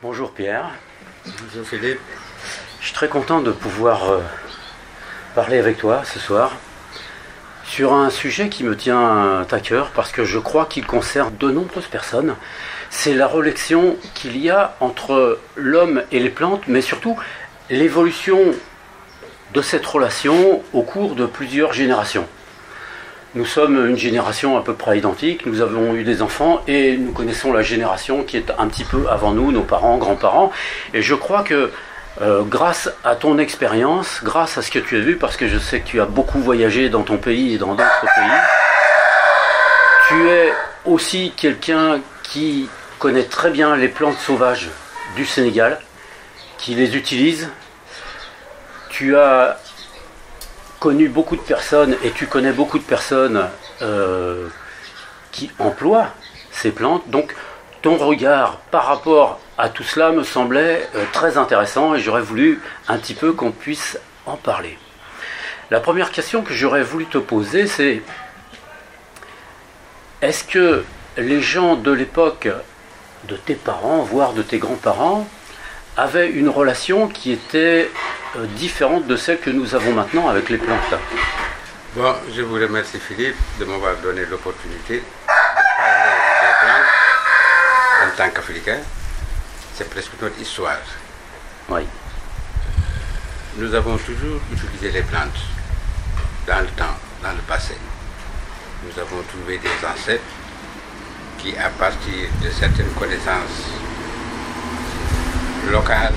Bonjour Pierre. Bonjour Philippe. Je suis très content de pouvoir parler avec toi ce soir sur un sujet qui me tient à cœur parce que je crois qu'il concerne de nombreuses personnes. C'est la relation qu'il y a entre l'homme et les plantes, mais surtout l'évolution de cette relation au cours de plusieurs générations. Nous sommes une génération à peu près identique, nous avons eu des enfants et nous connaissons la génération qui est un petit peu avant nous, nos parents, grands-parents. Et je crois que grâce à ton expérience, grâce à ce que tu as vu, parce que je sais que tu as beaucoup voyagé dans ton pays et dans d'autres pays, tu es aussi quelqu'un qui connaît très bien les plantes sauvages du Sénégal, qui les utilise. Tu as connu beaucoup de personnes et tu connais beaucoup de personnes qui emploient ces plantes. Donc ton regard par rapport à tout cela me semblait très intéressant et j'aurais voulu un petit peu qu'on puisse en parler. La première question que j'aurais voulu te poser, c'est est-ce que les gens de l'époque de tes parents, voire de tes grands-parents, avaient une relation qui était différente de celle que nous avons maintenant avec les plantes? Bon, je vous remercie Philippe de m'avoir donné l'opportunité de parler des plantes en tant qu'Africain. C'est presque notre histoire. Oui. Nous avons toujours utilisé les plantes dans le temps, dans le passé. Nous avons trouvé des ancêtres qui, à partir de certaines connaissances locales,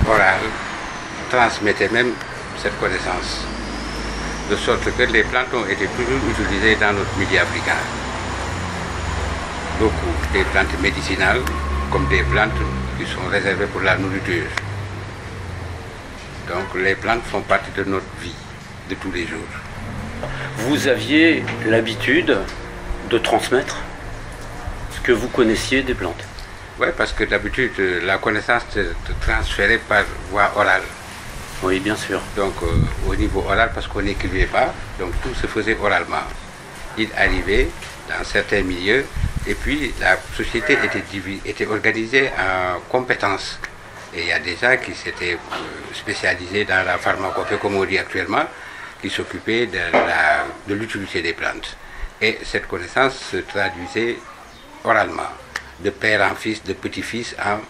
orales, transmettaient même cette connaissance. De sorte que les plantes ont été toujours utilisées dans notre milieu africain. Beaucoup des plantes médicinales comme des plantes qui sont réservées pour la nourriture. Donc les plantes font partie de notre vie de tous les jours. Vous aviez l'habitude de transmettre ce que vous connaissiez des plantes? Oui, parce que d'habitude, la connaissance se transférait par voie orale. Oui, bien sûr. Donc, au niveau oral, parce qu'on n'écrivait pas, donc tout se faisait oralement. Il arrivait dans certains milieux, et puis la société était organisée en compétences. Et il y a des gens qui s'étaient spécialisés dans la pharmacopée, comme on dit actuellement, qui s'occupaient de l'utilité des plantes. Et cette connaissance se traduisait oralement, de père en fils, de petit-fils en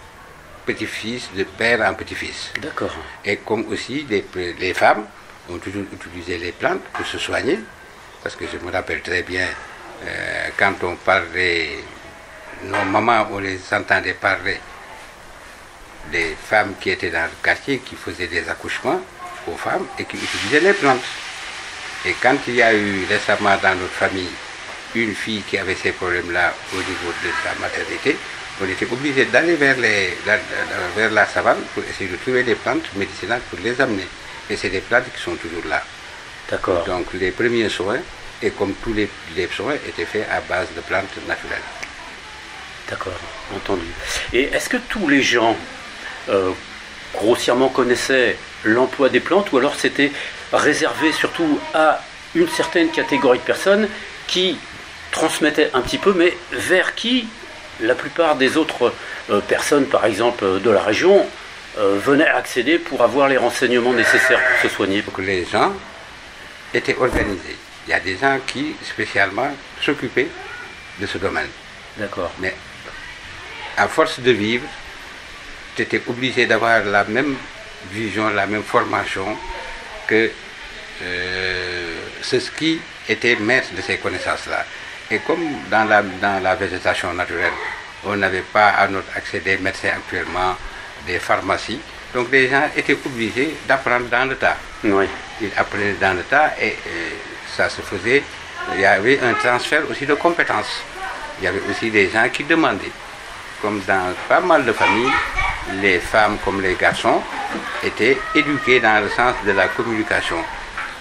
petit-fils, de père en petit-fils. D'accord. Et comme aussi les femmes ont toujours utilisé les plantes pour se soigner, parce que je me rappelle très bien, quand on parlait, nos mamans, on les entendait parler des femmes qui étaient dans le quartier, qui faisaient des accouchements aux femmes et qui utilisaient les plantes. Et quand il y a eu récemment dans notre famille une fille qui avait ces problèmes-là au niveau de la maternité, on était obligé d'aller vers la savane pour essayer de trouver des plantes médicinales pour les amener. Et c'est des plantes qui sont toujours là. D'accord. Donc les premiers soins, et comme tous les soins, étaient faits à base de plantes naturelles. D'accord, entendu. Et est-ce que tous les gens grossièrement connaissaient l'emploi des plantes ou alors c'était réservé surtout à une certaine catégorie de personnes qui transmettaient un petit peu, mais vers qui la plupart des autres personnes, par exemple de la région, venaient accéder pour avoir les renseignements nécessaires pour se soigner? Donc les gens étaient organisés. Il y a des gens qui spécialement s'occupaient de ce domaine. D'accord. Mais à force de vivre, tu étais obligé d'avoir la même vision, la même formation que ceux qui étaient maîtres de ces connaissances-là. Et comme dans la végétation naturelle, on n'avait pas à notre accès des médecins actuellement, des pharmacies, donc les gens étaient obligés d'apprendre dans le tas. Oui. Ils apprenaient dans le tas et ça se faisait. Il y avait un transfert aussi de compétences. Il y avait aussi des gens qui demandaient. Comme dans pas mal de familles, les femmes comme les garçons étaient éduqués dans le sens de la communication.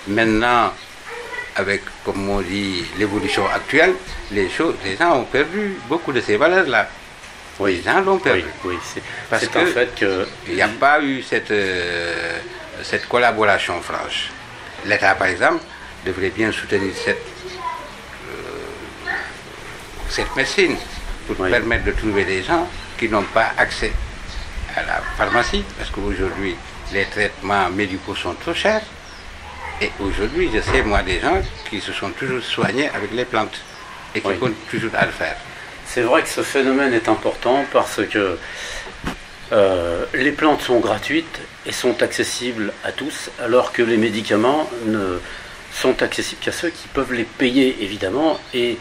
Maintenant, avec, comme on dit, l'évolution actuelle, les gens ont perdu beaucoup de ces valeurs-là. Oui. Les gens l'ont perdu. Oui, parce c'est un fait que il n'y a pas eu cette collaboration franche. L'État, par exemple, devrait bien soutenir cette médecine pour permettre de trouver des gens qui qui n'ont pas accès à la pharmacie, parce qu'aujourd'hui, les traitements médicaux sont trop chers. Et aujourd'hui, je sais, moi, des gens qui se sont toujours soignés avec les plantes et qui continuent toujours à le faire. C'est vrai que ce phénomène est important parce que les plantes sont gratuites et sont accessibles à tous, alors que les médicaments ne sont accessibles qu'à ceux qui peuvent les payer, évidemment. Et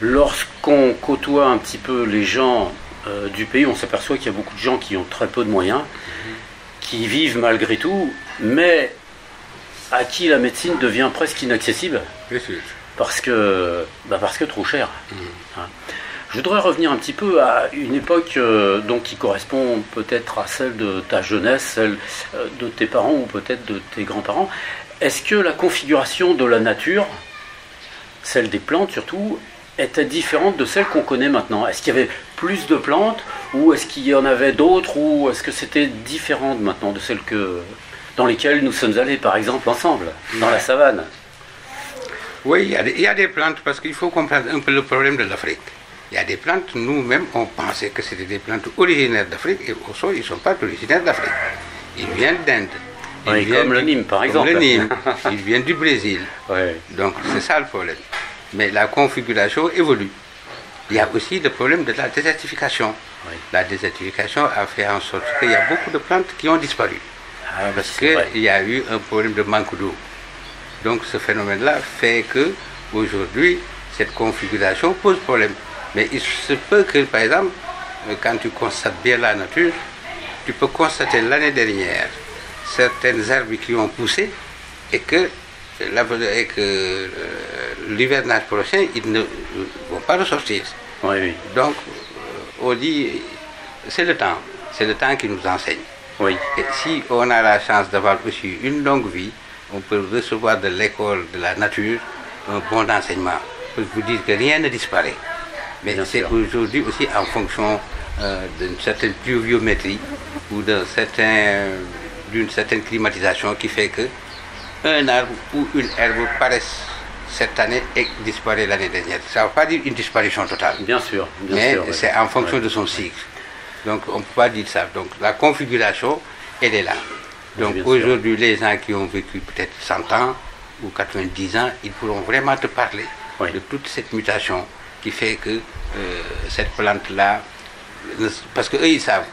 lorsqu'on côtoie un petit peu les gens du pays, on s'aperçoit qu'il y a beaucoup de gens qui ont très peu de moyens, qui vivent malgré tout, mais à qui la médecine devient presque inaccessible. Bien sûr. Parce que trop cher. Hein. Je voudrais revenir un petit peu à une époque donc, qui correspond peut-être à celle de ta jeunesse, celle de tes parents ou peut-être de tes grands-parents. Est-ce que la configuration de la nature, celle des plantes surtout, était différente de celle qu'on connaît maintenant? Est-ce qu'il y avait plus de plantes ou est-ce qu'il y en avait d'autres ou est-ce que c'était différent maintenant de celles dans lesquelles nous sommes allés par exemple ensemble, dans la savane? Oui, il y a des plantes parce qu'il faut comprendre un peu le problème de l'Afrique. Il y a des plantes, nous-mêmes, on pensait que c'était des plantes originaires d'Afrique, et au fond, ils ne sont pas originaires d'Afrique. Ils viennent d'Inde. Oui, comme le Nîmes, par exemple. Comme le Nîmes. Ils viennent du Brésil. Oui. Donc, c'est ça le problème. Mais la configuration évolue. Il y a aussi le problème de la désertification. Oui. La désertification a fait en sorte qu'il y a beaucoup de plantes qui ont disparu. Parce qu'il y a eu un problème de manque d'eau. Donc, ce phénomène-là fait que, aujourd'hui, cette configuration pose problème. Mais il se peut que, par exemple, quand tu constates bien la nature, tu peux constater l'année dernière certaines herbes qui ont poussé et que l'hivernage prochain, ils ne vont pas ressortir. Oui, oui. Donc, on dit, c'est le temps qui nous enseigne. Oui. Et si on a la chance d'avoir aussi une longue vie, on peut recevoir de l'école de la nature un bon enseignement. Je peux vous dire que rien ne disparaît. Mais c'est aujourd'hui aussi en fonction d'une certaine pluviométrie ou d'une certaine climatisation qui fait que un arbre ou une herbe paraissent cette année et disparaît l'année dernière. Ça ne veut pas dire une disparition totale. Bien sûr. Mais c'est en fonction de son cycle. Donc on ne peut pas dire ça. Donc la configuration, elle est là. Donc aujourd'hui, les gens qui ont vécu peut-être 100 ans ou 90 ans, ils pourront vraiment te parler de toute cette mutation qui fait que cette plante-là, parce qu'eux ils savent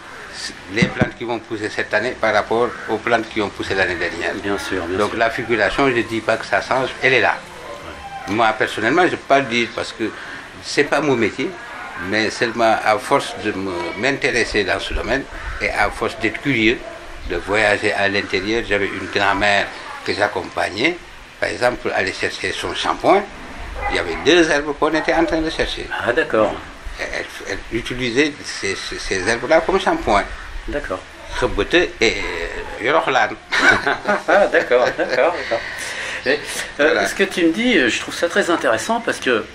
les plantes qui vont pousser cette année par rapport aux plantes qui ont poussé l'année dernière. Bien sûr. Donc la figuration, je ne dis pas que ça change, elle est là. Ouais. Moi personnellement, je ne peux pas le dire parce que ce n'est pas mon métier, mais seulement à force de m'intéresser dans ce domaine et à force d'être curieux, de voyager à l'intérieur, j'avais une grand-mère que j'accompagnais, par exemple, aller chercher son shampoing. Il y avait 2 herbes qu'on était en train de chercher. Ah d'accord. Elle utilisait ces herbes-là comme shampoing. D'accord. Khebete et Yorokhlan. Ah d'accord. Voilà. Ce que tu me dis, je trouve ça très intéressant parce que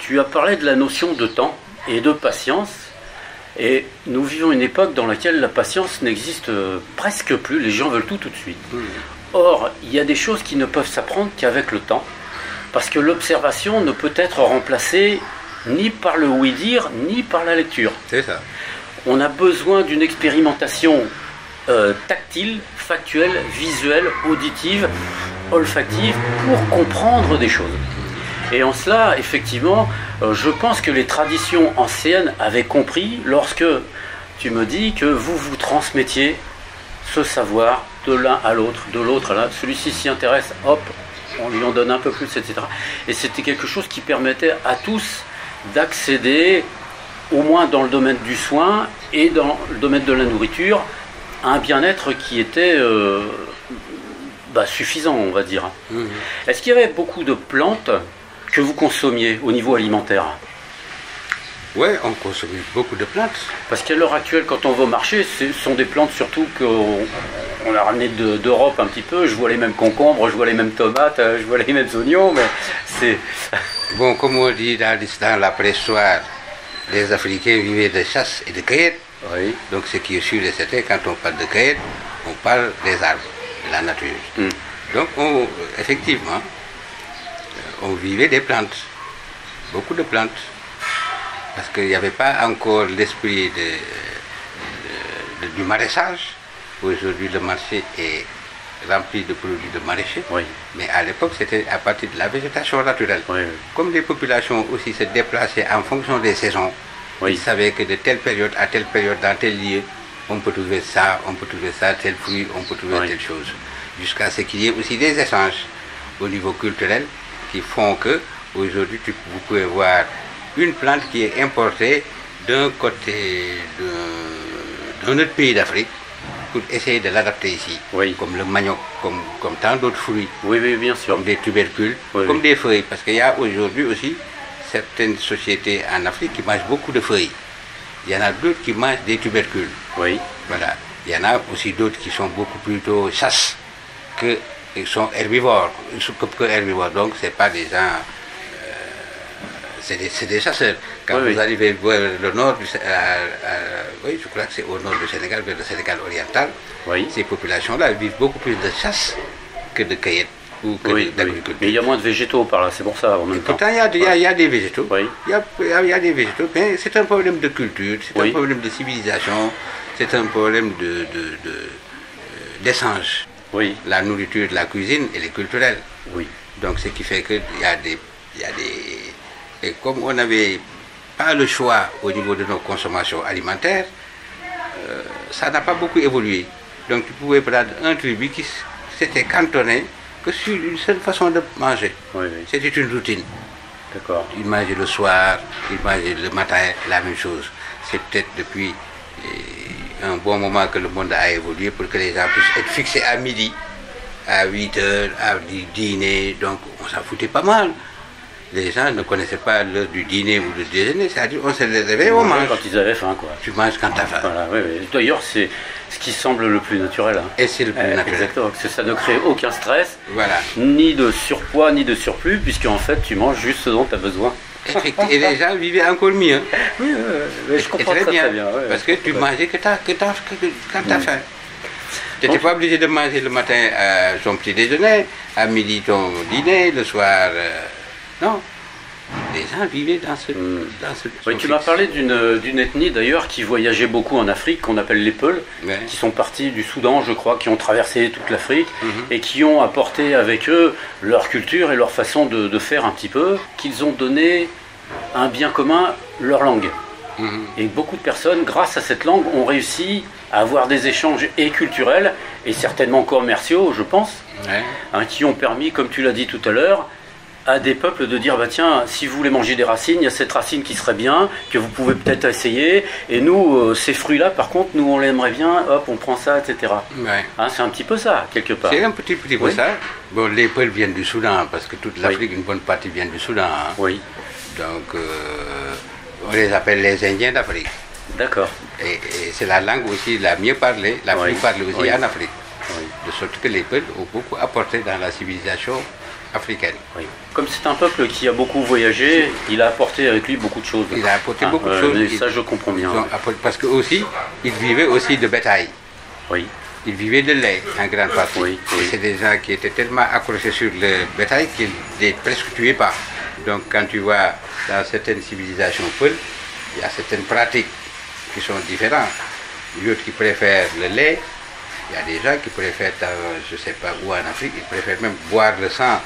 tu as parlé de la notion de temps et de patience. Et nous vivons une époque dans laquelle la patience n'existe presque plus. Les gens veulent tout de suite. Or, il y a des choses qui ne peuvent s'apprendre qu'avec le temps. Parce que l'observation ne peut être remplacée ni par le ouï-dire, ni par la lecture. C'est ça. On a besoin d'une expérimentation tactile, factuelle, visuelle, auditive, olfactive, pour comprendre des choses. Et en cela, effectivement, je pense que les traditions anciennes avaient compris lorsque tu me dis que vous transmettiez ce savoir de l'un à l'autre, de l'autre à l'un. Celui-ci s'y intéresse, hop, on lui en donne un peu plus, etc. Et c'était quelque chose qui permettait à tous d'accéder, au moins dans le domaine du soin et dans le domaine de la nourriture, à un bien-être qui était suffisant, on va dire. Mmh. Est-ce qu'il y avait beaucoup de plantes que vous consommiez au niveau alimentaire? Oui, on consommait beaucoup de plantes. Parce qu'à l'heure actuelle, quand on va au marché, ce sont des plantes surtout qu'on a ramenées d'Europe un petit peu. Je vois les mêmes concombres, je vois les mêmes tomates, je vois les mêmes oignons, mais c'est... Bon, comme on dit dans la préhistoire, les Africains vivaient de chasse et de cueillette. Oui. Donc ce qui est sûr et certain, quand on parle de cueillette, on parle des arbres, de la nature. Mm. Donc effectivement, on vivait des plantes, beaucoup de plantes. parce qu'il n'y avait pas encore l'esprit du maraîchage. Aujourd'hui, le marché est rempli de produits de maraîchers, Oui. mais à l'époque, c'était à partir de la végétation naturelle. Oui, oui. Comme les populations aussi se déplaçaient en fonction des saisons, Oui. ils savaient que de telle période à telle période, dans tel lieu, on peut trouver ça, tel fruit, on peut trouver Oui. telle chose. Jusqu'à ce qu'il y ait aussi des échanges au niveau culturel qui font que aujourd'hui vous pouvez voir une plante qui est importée d'un côté d'un autre pays d'Afrique pour essayer de l'adapter ici, Oui. comme le manioc, comme tant d'autres fruits, Oui, oui, bien sûr. comme des tubercules, Oui, comme oui. des feuilles, parce qu'il y a aujourd'hui aussi certaines sociétés en Afrique qui mangent beaucoup de feuilles. Il y en a d'autres qui mangent des tubercules. Oui. Voilà. Il y en a aussi d'autres qui sont beaucoup plutôt chasse que ils sont herbivores, que herbivores. Donc c'est pas des gens, c'est des chasseurs. Quand Oui, vous oui. arrivez vers le nord, oui, je crois que c'est au nord du Sénégal, vers le Sénégal oriental, Oui. ces populations-là vivent beaucoup plus de chasse que de cueillette ou que Oui, oui. d'agriculture. Mais il y a moins de végétaux par là, c'est pour ça en même temps. Pourtant, il y a des végétaux. Oui. Il y a des végétaux, mais c'est un problème de culture, c'est Oui. un problème de civilisation, c'est un problème d'échange. Oui. La nourriture, la cuisine, elle est culturelle. Oui. Donc, ce qui fait qu'il y a des... Et comme on n'avait pas le choix au niveau de nos consommations alimentaires, ça n'a pas beaucoup évolué. Donc, tu pouvais prendre un tribu qui s'était cantonné que sur une seule façon de manger. Oui, oui. C'était une routine. D'accord. Il mangeait le soir, il mangeait le matin, la même chose. C'est peut-être depuis un bon moment que le monde a évolué pour que les gens puissent être fixés à midi, à 8 heures, à dîner. Donc on s'en foutait pas mal. Les gens ne connaissaient pas l'heure du dîner ou du déjeuner, c'est-à-dire on se réveillait, on mange. Quand ils avaient faim, quoi. Tu manges quand tu as faim. Voilà, oui, oui. D'ailleurs, c'est ce qui semble le plus naturel. Hein. Et c'est le plus naturel. Exactement, parce que ça ne crée aucun stress, Voilà. ni de surpoids, ni de surplus, puisqu'en fait, tu manges juste ce dont tu as besoin. Et les gens vivaient encore mieux. Oui, je comprends Et très bien. ouais, parce que tu mangeais quand tu as faim. Tu n'étais pas obligé de manger le matin ton petit déjeuner, à midi ton dîner, le soir. Non. Les gens vivaient dans ce. Oui, tu m'as parlé d'une ethnie d'ailleurs qui voyageait beaucoup en Afrique, qu'on appelle les Peuls, Ouais. qui sont partis du Soudan, je crois, qui ont traversé toute l'Afrique et qui ont apporté avec eux leur culture et leur façon de faire un petit peu, qu'ils ont donné un bien commun, leur langue. Et beaucoup de personnes, grâce à cette langue, ont réussi à avoir des échanges et culturels et certainement commerciaux, je pense, Ouais. hein, qui ont permis, comme tu l'as dit tout à l'heure, à des peuples de dire, bah tiens, si vous voulez manger des racines, il y a cette racine qui serait bien, que vous pouvez peut-être essayer, et nous, ces fruits-là, par contre, nous, on l'aimerait bien, hop, on prend ça, etc. Ouais. Hein, c'est un petit peu ça, quelque part. C'est un petit peu Oui. ça. Bon, les Peuls viennent du Soudan, parce que toute l'Afrique, une bonne partie vient du Soudan. Hein. Oui, Donc, on les appelle les Indiens d'Afrique. d'accord. Et c'est la langue aussi la mieux parlée, la Oui. plus parlée aussi Oui. en Afrique. Oui. De sorte que les Peuls ont beaucoup apporté dans la civilisation africaine. Oui. Comme c'est un peuple qui a beaucoup voyagé, il a apporté avec lui beaucoup de choses. Il a apporté Hein, beaucoup de choses. mais ça, je comprends bien. Ils ont apporté- parce que aussi, ils vivaient aussi de bétail. Oui, Ils vivaient de lait en grande partie. Oui, oui. Et c'est des gens qui étaient tellement accrochés sur le bétail qu'ils ne les presque tuaient pas. Donc quand tu vois dans certaines civilisations peules, il y a certaines pratiques qui sont différentes. D'autres qui préfèrent le lait. Il y a des gens qui préfèrent, je ne sais pas où en Afrique, ils préfèrent même boire le sang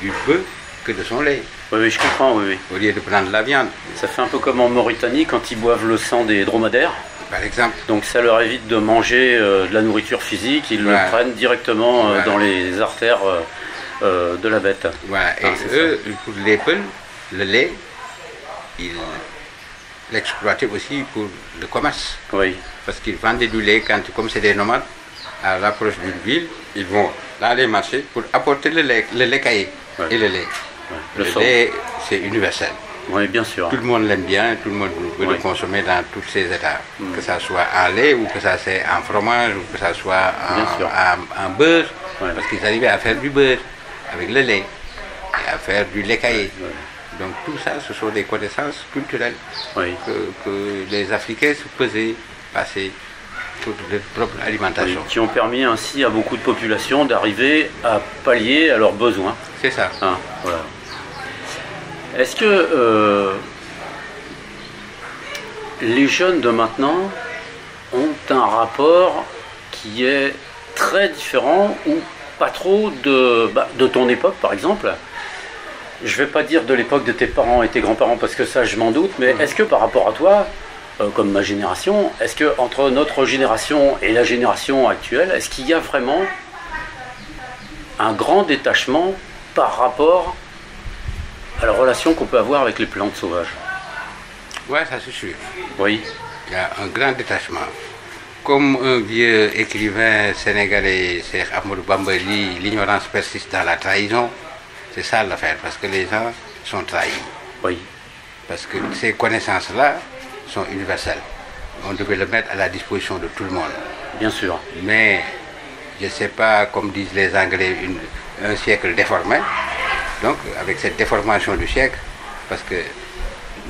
du bœuf que de son lait, oui, oui, je comprends, oui, oui. au lieu de prendre la viande, Ça fait un peu comme en Mauritanie quand ils boivent le sang des dromadaires. par exemple. Donc ça leur évite de manger de la nourriture physique, ils Voilà. le prennent directement Voilà. dans les artères de la bête. Voilà. Et Ah, c'est eux, pour les Peuls, le lait, ils l'exploitaient aussi pour le commerce. Oui, Parce qu'ils vendaient du lait, comme c'est des nomades, à l'approche d'une ville, ils vont dans les marchés pour apporter le lait caillé Ouais. et le lait. Le Le sang. lait, c'est universel. oui, bien sûr. Tout le monde l'aime bien, tout le monde veut Ouais. le consommer dans tous ses états. Que ça soit en lait, ou que ça soit en fromage, ou que ça soit Bien sûr. en beurre. Ouais. Parce qu'ils arrivaient à faire du beurre avec le lait et à faire du lait caillé. Donc tout ça, ce sont des connaissances culturelles Oui. que les Africains se faisaient passer pour leur propre Oui, alimentation. qui ont permis ainsi à beaucoup de populations d'arriver à pallier à leurs besoins. C'est ça. Hein, voilà. Est-ce que les jeunes de maintenant ont un rapport qui est très différent ou pas trop de ton époque, par exemple. Je ne vais pas dire de l'époque de tes parents et tes grands-parents parce que ça, je m'en doute, mais est-ce que par rapport à toi, comme ma génération, est-ce que entre notre génération et la génération actuelle, est-ce qu'il y a vraiment un grand détachement par rapport à la relation qu'on peut avoir avec les plantes sauvages? Ouais, ça c'est sûr. Oui. Il y a un grand détachement. Comme un vieux écrivain sénégalais, Cheikh Ahmadou Bamba, dit, l'ignorance persiste dans la trahison. C'est ça l'affaire, parce que les gens sont trahis. Oui. Parce que ces connaissances-là sont universelles. On devait le mettre à la disposition de tout le monde. Bien sûr. Mais, je ne sais pas, comme disent les Anglais, un siècle déformé. Donc, avec cette déformation du siècle, parce que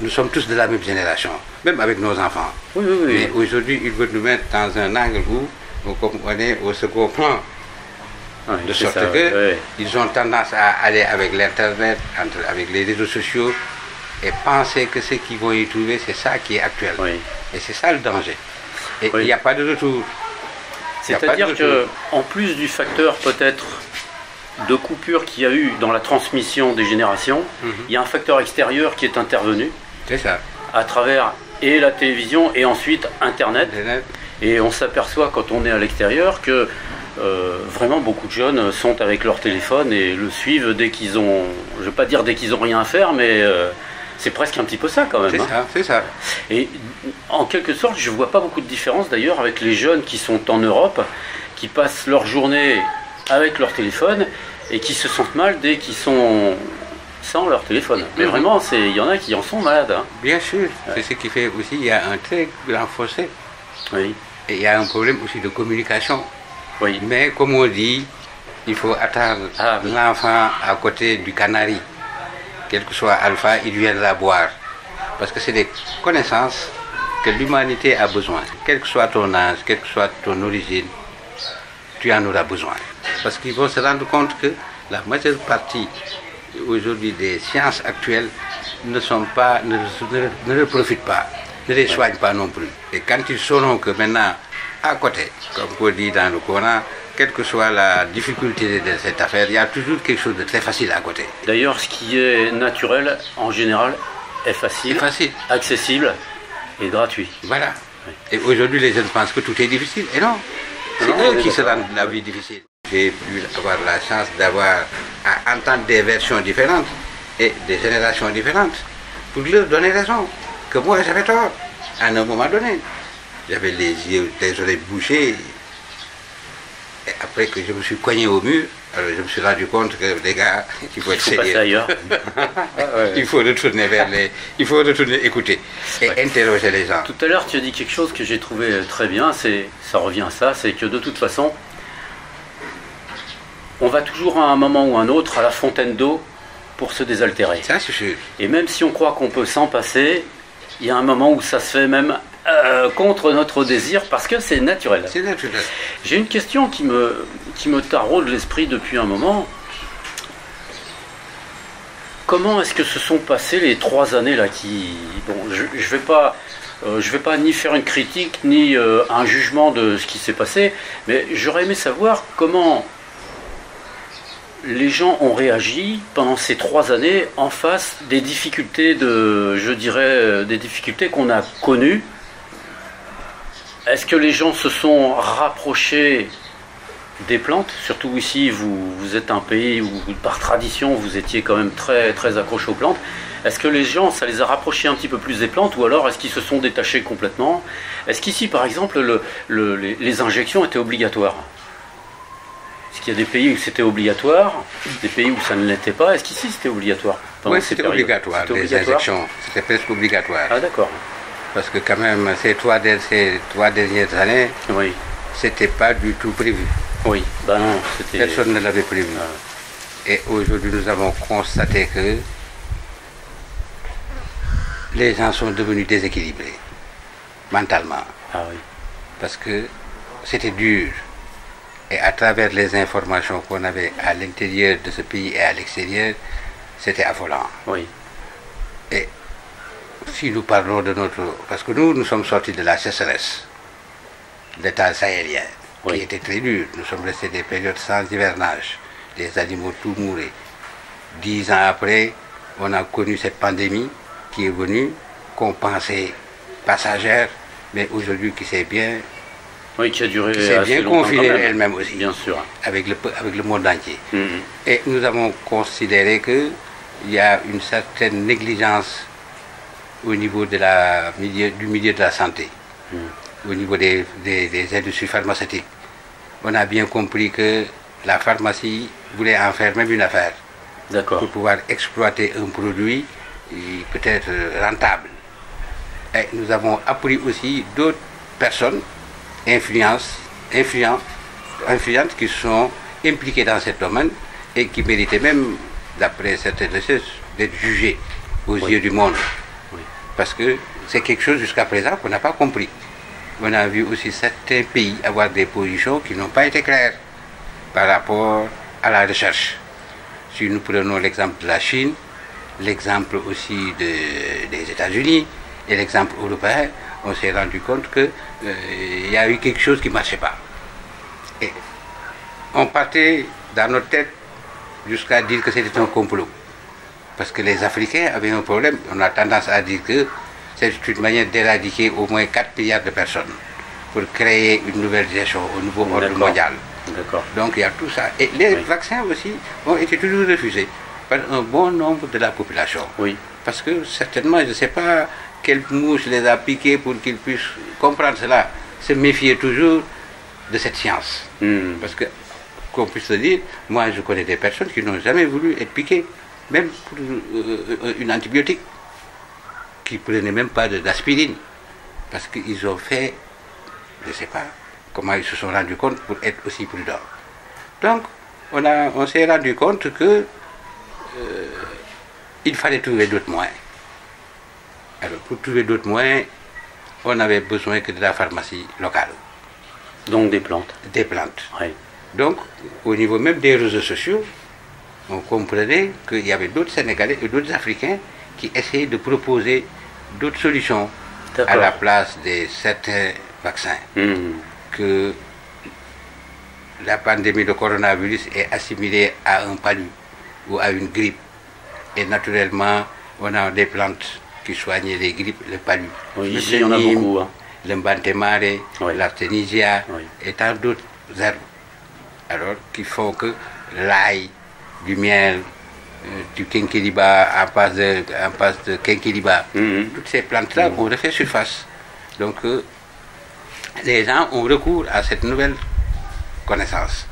nous sommes tous de la même génération, même avec nos enfants. Oui, oui, oui. Mais aujourd'hui, ils veulent nous mettre dans un angle où on est au second plan. Oui, de sorte qu'ils ont tendance à aller avec l'Internet, avec les réseaux sociaux, et penser que ce qu'ils vont y trouver, c'est ça qui est actuel. Oui. Et c'est ça le danger. Et il n'y a pas de retour. C'est-à-dire qu'en plus du facteur peut-être de coupure qu'il y a eu dans la transmission des générations, il y a un facteur extérieur qui est intervenu. C'est ça. À travers et la télévision et ensuite Internet. Et on s'aperçoit quand on est à l'extérieur que vraiment beaucoup de jeunes sont avec leur téléphone et le suivent dès qu'ils ont, je ne vais pas dire dès qu'ils ont rien à faire, mais c'est presque un petit peu ça quand même. C'est ça. Et en quelque sorte, je ne vois pas beaucoup de différence d'ailleurs avec les jeunes qui sont en Europe, qui passent leur journée avec leur téléphone et qui se sentent mal dès qu'ils sont sans leur téléphone. Mais vraiment, il y en a qui en sont malades. Hein. Bien sûr, c'est ce qui fait aussi, il y a un très grand fossé. Oui. Et il y a un problème aussi de communication. Oui. Mais comme on dit, il faut attendre l'enfant à côté du canari. Quel que soit alpha, il viendra boire. Parce que c'est des connaissances que l'humanité a besoin. Quel que soit ton âge, quelle que soit ton origine, tu en auras besoin. Parce qu'ils vont se rendre compte que la majeure partie aujourd'hui des sciences actuelles ne leur profitent pas, ne les soignent pas non plus. Et quand ils sauront que maintenant, à côté, comme on dit dans le Coran, quelle que soit la difficulté de cette affaire, il y a toujours quelque chose de très facile à côté. D'ailleurs, ce qui est naturel, en général, est facile, accessible et gratuit. Voilà. Oui. Et aujourd'hui, les jeunes pensent que tout est difficile. Et non, c'est eux qui se rendent la vie difficile. J'ai pu avoir la chance d'avoir à entendre des versions différentes et des générations différentes pour leur donner raison. Que moi, j'avais tort à un moment donné. J'avais les yeux, les oreilles bouchées. Et après que je me suis cogné au mur, alors je me suis rendu compte que les gars, il faut être sérieux. Ailleurs. Il faut retourner il faut retourner écouter et interroger les gens. Tout à l'heure, tu as dit quelque chose que j'ai trouvé très bien, ça revient à ça, c'est que de toute façon, on va toujours à un moment ou un autre à la fontaine d'eau pour se désaltérer. Ça, c'est sûr. Et même si on croit qu'on peut s'en passer, il y a un moment où ça se fait même contre notre désir parce que c'est naturel. C'est naturel. J'ai une question qui me taraude l'esprit depuis un moment. Comment est-ce que se sont passées les 3 années là qui... Bon, je vais pas ni faire une critique ni un jugement de ce qui s'est passé, mais j'aurais aimé savoir comment les gens ont réagi pendant ces 3 années en face des difficultés des difficultés qu'on a connues. Est-ce que les gens se sont rapprochés des plantes? Surtout ici, vous êtes un pays où par tradition vous étiez quand même très, très accroché aux plantes. Est-ce que les gens, ça les a rapprochés un petit peu plus des plantes ou alors est-ce qu'ils se sont détachés complètement? Est-ce qu'ici par exemple les injections étaient obligatoires? Est-ce qu'il y a des pays où c'était obligatoire, des pays où ça ne l'était pas? Est-ce qu'ici c'était obligatoire? Oui, c'était obligatoire, les injections, c'était presque obligatoire. Ah d'accord. Parce que quand même, ces trois dernières années, oui, c'était pas du tout prévu. Oui, ben non, personne ne l'avait prévu. Et aujourd'hui, nous avons constaté que les gens sont devenus déséquilibrés, mentalement. Ah oui. Parce que c'était dur. Et à travers les informations qu'on avait à l'intérieur de ce pays et à l'extérieur, c'était affolant. Oui. Et si nous parlons de notre... Parce que nous sommes sortis de la sécheresse, l'état sahélien, qui était très dur. Nous sommes restés des périodes sans hivernage, des animaux tout mourés. 10 ans après, on a connu cette pandémie qui est venue, qu'on pensait passagère, mais aujourd'hui qui s'est bien... Oui, qui a duré qui s'est bien confinée elle-même aussi. Bien sûr. Avec le monde entier. Et nous avons considéré qu'il y a une certaine négligence au niveau du milieu de la santé, au niveau des industries pharmaceutiques. On a bien compris que la pharmacie voulait en faire même une affaire. D'accord. Pour pouvoir exploiter un produit peut-être rentable. Et nous avons appris aussi d'autres personnes influentes qui sont impliquées dans ce domaine et qui méritaient même, d'après certaines recherches, d'être jugées aux yeux du monde. Parce que c'est quelque chose jusqu'à présent qu'on n'a pas compris. On a vu aussi certains pays avoir des positions qui n'ont pas été claires par rapport à la recherche. Si nous prenons l'exemple de la Chine, l'exemple aussi des États-Unis et l'exemple européen, on s'est rendu compte qu'il y a eu quelque chose qui ne marchait pas. Et on partait dans notre tête jusqu'à dire que c'était un complot. Parce que les Africains avaient un problème. On a tendance à dire que c'est une manière d'éradiquer au moins 4 milliards de personnes pour créer une nouvelle gestion au niveau ordre mondial. Donc il y a tout ça. Et les vaccins aussi ont été toujours refusés par un bon nombre de la population. Parce que certainement, je ne sais pas quelle mouche les a piqués pour qu'ils puissent comprendre cela. Se méfier toujours de cette science. Parce que, qu'on puisse le dire, moi je connais des personnes qui n'ont jamais voulu être piquées, même pour une antibiotique, qui ne prenaient même pas d'aspirine. Parce qu'ils ont fait, je ne sais pas comment ils se sont rendus compte pour être aussi prudents. Donc, on s'est rendu compte que il fallait trouver d'autres moyens. Alors, pour trouver d'autres moyens, on n'avait besoin que de la pharmacie locale. Donc des plantes. Des plantes. Donc, au niveau même des réseaux sociaux, on comprenait qu'il y avait d'autres Sénégalais et d'autres Africains qui essayaient de proposer d'autres solutions à la place de certains vaccins. Que la pandémie de coronavirus est assimilée à un palu ou à une grippe. Et naturellement, on a des plantes qui soignent les grippes, le palu. Ici, il y en a beaucoup. Le mbantemare, l'artémisia et tant d'autres herbes. Alors, qui font que l'ail, du miel, du quinquiliba en passe de quinquiliba, toutes ces plantes-là ont refait surface. Donc, les gens ont recours à cette nouvelle connaissance,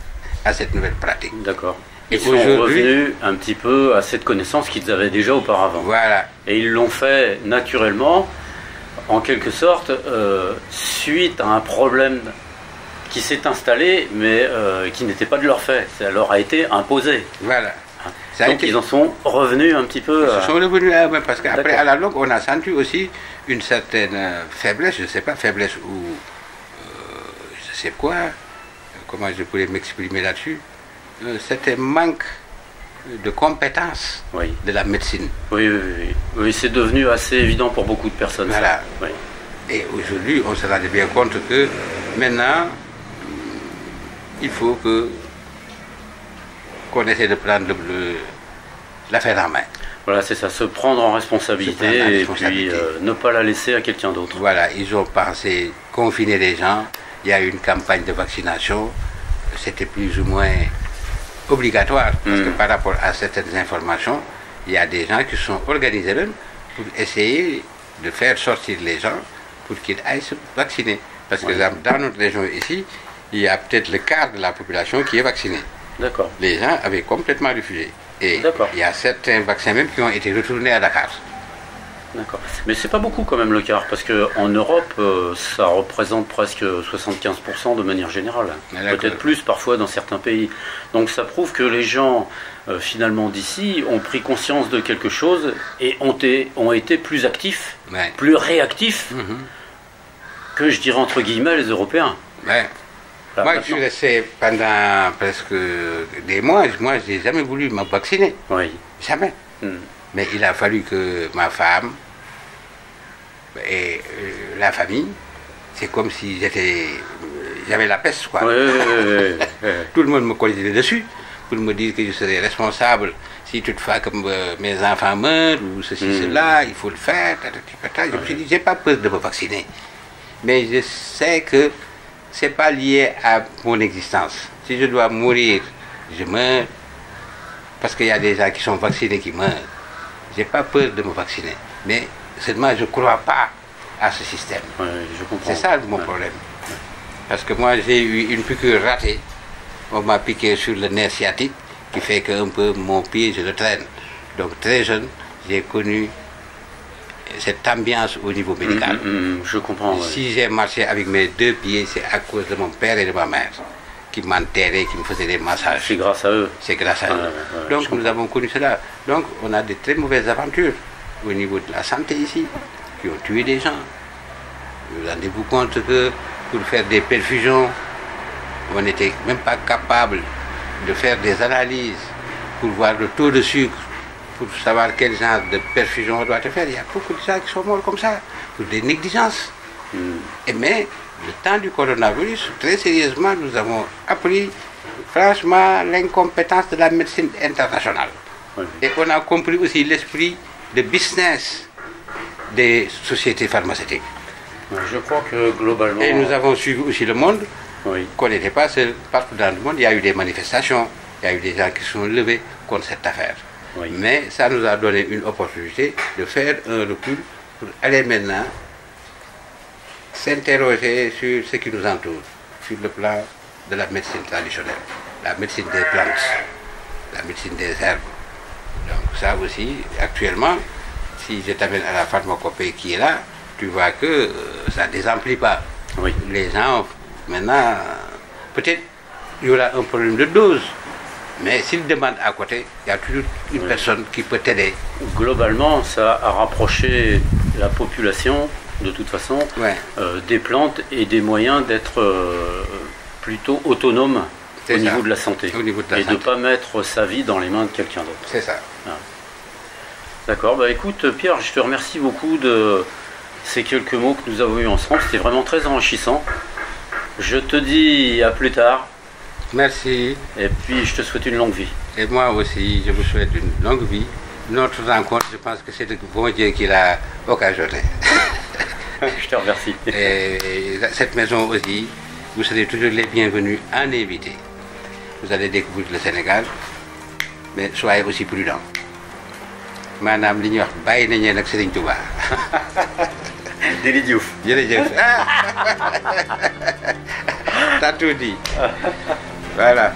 à cette nouvelle pratique. D'accord. Ils sont revenus un petit peu à cette connaissance qu'ils avaient déjà auparavant. Voilà. Et ils l'ont fait naturellement, en quelque sorte, suite à un problème qui s'est installé, mais qui n'était pas de leur fait. Ça leur a été imposé. Voilà. Donc ils en sont revenus un petit peu... Ils sont revenus, parce qu'après, à la longue, on a senti aussi une certaine faiblesse, je ne sais pas, faiblesse ou... je sais quoi, comment je pourrais m'exprimer là-dessus. C'était un manque de compétences de la médecine. Oui, c'est devenu assez évident pour beaucoup de personnes. Voilà. Et aujourd'hui, on se rend bien compte que maintenant, il faut qu'on essaie de prendre l'affaire en main. Voilà, c'est ça, se prendre en responsabilité et puis ne pas la laisser à quelqu'un d'autre. Voilà, ils ont pensé confiner les gens. Il y a eu une campagne de vaccination. C'était plus ou moins obligatoire, parce que par rapport à certaines informations, il y a des gens qui sont organisés même pour essayer de faire sortir les gens pour qu'ils aillent se vacciner. Parce que dans notre région ici, il y a peut-être le quart de la population qui est vaccinée. D'accord. Les gens avaient complètement refusé. Et il y a certains vaccins même qui ont été retournés à Dakar. D'accord. Mais c'est pas beaucoup quand même le quart, parce qu'en Europe, ça représente presque 75% de manière générale. Peut-être plus parfois dans certains pays. Donc ça prouve que les gens, finalement d'ici, ont pris conscience de quelque chose et ont été plus actifs, plus réactifs que, je dirais entre guillemets, les Européens. Moi, je suis resté pendant presque des mois. Moi, je n'ai jamais voulu me vacciner. Jamais. Mais il a fallu que ma femme Et la famille, c'est comme si j'avais la peste, quoi. Tout le monde me collait dessus pour me dire que je serais responsable si toutefois que mes enfants meurent ou ceci, cela, il faut le faire. Je me suis dit, j'ai pas peur de me vacciner. Mais je sais que c'est pas lié à mon existence. Si je dois mourir, je meurs. Parce qu'il y a des gens qui sont vaccinés qui meurent. J'ai pas peur de me vacciner. Mais seulement je ne crois pas à ce système. C'est ça mon problème. Parce que moi j'ai eu une piqûre ratée. On m'a piqué sur le nerf sciatique qui fait qu'un peu mon pied je le traîne. Donc très jeune, j'ai connu cette ambiance au niveau médical. Je comprends. Si j'ai marché avec mes 2 pieds, c'est à cause de mon père et de ma mère qui m'enterraient, qui me faisaient des massages. C'est grâce à eux. C'est grâce à eux. Donc nous avons connu cela. Donc on a de très mauvaises aventures au niveau de la santé ici, qui ont tué des gens. Vous rendez-vous compte que pour faire des perfusions, on n'était même pas capable de faire des analyses pour voir le taux de sucre, pour savoir quel genre de perfusion on doit faire. Il y a beaucoup de gens qui sont morts comme ça, pour des négligences. Mais le temps du coronavirus, très sérieusement, nous avons appris franchement l'incompétence de la médecine internationale. Et on a compris aussi l'esprit de business des sociétés pharmaceutiques. Je crois que globalement... Et nous avons suivi aussi le monde, qu'on n'était pas seul. Partout dans le monde, il y a eu des manifestations, il y a eu des gens qui se sont levés contre cette affaire. Mais ça nous a donné une opportunité de faire un recul pour aller maintenant s'interroger sur ce qui nous entoure, sur le plan de la médecine traditionnelle, la médecine des plantes, la médecine des herbes. Donc ça aussi, actuellement, si je t'amène à la pharmacopée qui est là, tu vois que ça ne désemplit pas. Les gens, maintenant, peut-être il y aura un problème de dose, mais s'ils demandent à côté, il y a toujours une personne qui peut t'aider. Globalement, ça a rapproché la population, de toute façon, des plantes et des moyens d'être plutôt autonome au niveau de la santé. Et de ne pas mettre sa vie dans les mains de quelqu'un d'autre. C'est ça. D'accord, bah écoute Pierre, je te remercie beaucoup de ces quelques mots que nous avons eus ensemble. C'était vraiment très enrichissant. Je te dis à plus tard. Merci. Et puis je te souhaite une longue vie. Et moi aussi, je vous souhaite une longue vie. Notre rencontre, je pense que c'est le bon Dieu qui l'a occasionné. Je te remercie. Et cette maison aussi, vous serez toujours les bienvenus en invité. Vous allez découvrir le Sénégal, mais soyez aussi prudents. Madame li ñuy wax bàyyi nañu nag Serigne Touba. Deli Diouf. Jërëjëf. T'as tout dit. Voilà.